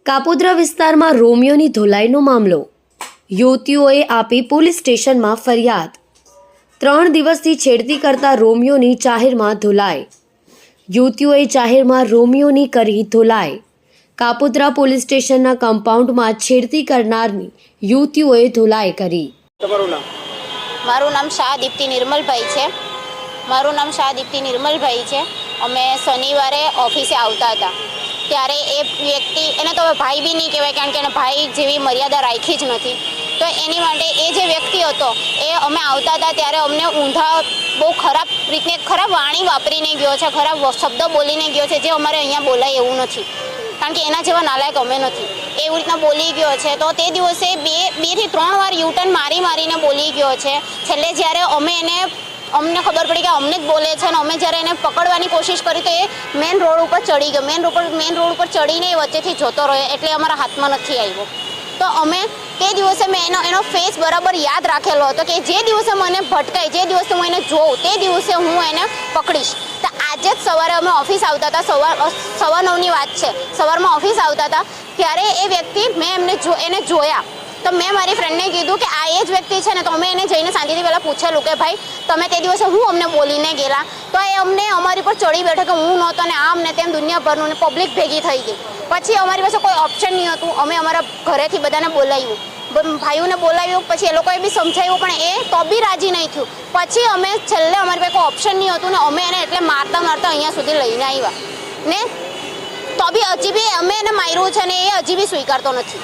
કાપોદ્રા વિસ્તારમાં રોમિયોની ધોલાઈનો મામલો, યુવતીઓએ આપી પોલીસ સ્ટેશનમાં ફરિયાદ। 3 દિવસથી છેડતી કરતા રોમિયોની જાહેરમાં ધોલાઈ, યુવતીઓએ જાહેરમાં રોમિયોની કરી ધોલાઈ। કાપોદ્રા પોલીસ સ્ટેશનના કમ્પાઉન્ડમાં છેડતી કરનારની યુવતીઓએ ધોલાઈ કરી। મારું નામ શાહ દીપ્તિ નિર્મલભાઈ છે। અમે શનિવારે ઓફિસે આવતા હતા ત્યારે એ વ્યક્તિ, એને તો ભાઈ બી નહીં કહેવાય કારણ કે એને ભાઈ જેવી મર્યાદા રાખી જ નથી, તો એની માટે એ જે વ્યક્તિ હતો એ અમે આવતા હતા ત્યારે અમને ઊંધા બહુ ખરાબ રીતે ખરાબ વાણી વાપરીને ગયો છે, ખરાબ શબ્દ બોલીને ગયો છે, જે અમારે અહીંયા બોલાય એવું નથી કારણ કે એના જેવા નાલાયક અમે નથી, એવી રીતના બોલી ગયો છે। તો તે દિવસે બે થી 3 વાર યુટર્ન મારીને બોલી ગયો છે। છેલ્લે જ્યારે અમને ખબર પડી કે અમને જ બોલે છે અને અમે જ્યારે એને પકડવાની કોશિશ કરી તો એ મેઇન રોડ ઉપર ચડી ગયો। મેઇન રોડ ઉપર ચડીને એ વચ્ચેથી જતો રહ્યો એટલે અમારા હાથમાં નથી આવ્યો। તો અમે તે દિવસે મેં એનો ફેસ બરાબર યાદ રાખેલો હતો કે જે દિવસે મને ભટકાય, જે દિવસે હું એને જોઉં તે દિવસે હું એને પકડીશ। તો આજે જ સવારે અમે ઓફિસ આવતા હતા, 9:15ની વાત છે, સવારમાં ઓફિસ આવતા હતા ત્યારે એ વ્યક્તિ મેં એને જોયા તો મેં મારી ફ્રેન્ડને કીધું કે આ એ જ વ્યક્તિ છે ને, તો અમે એને જઈને શાંતિથી પહેલાં પૂછેલું કે ભાઈ તમે તે દિવસે હું અમને બોલીને ગયેલા, તો એ અમારી પર ચડી બેઠો કે હું નહોતો ને આમ ને તેમ દુનિયાભરનું ને પબ્લિક ભેગી થઈ ગઈ। પછી અમારી પાસે કોઈ ઓપ્શન નહીં હતું, અમે અમારા ઘરેથી બધાને બોલાવ્યું, ભાઈઓને બોલાવ્યું, પછી એ લોકોએ બી સમજાવ્યું પણ એ તો બી રાજી નહીં થયું। પછી અમે છેલ્લે અમારી પાસે કોઈ ઓપ્શન નહીં હતું ને અમે એને એટલે મારતા અહીંયા સુધી લઈને આવ્યા ને, તો બી હજી બી અમે એને માર્યું છે ને એ હજી બી સ્વીકારતો નથી।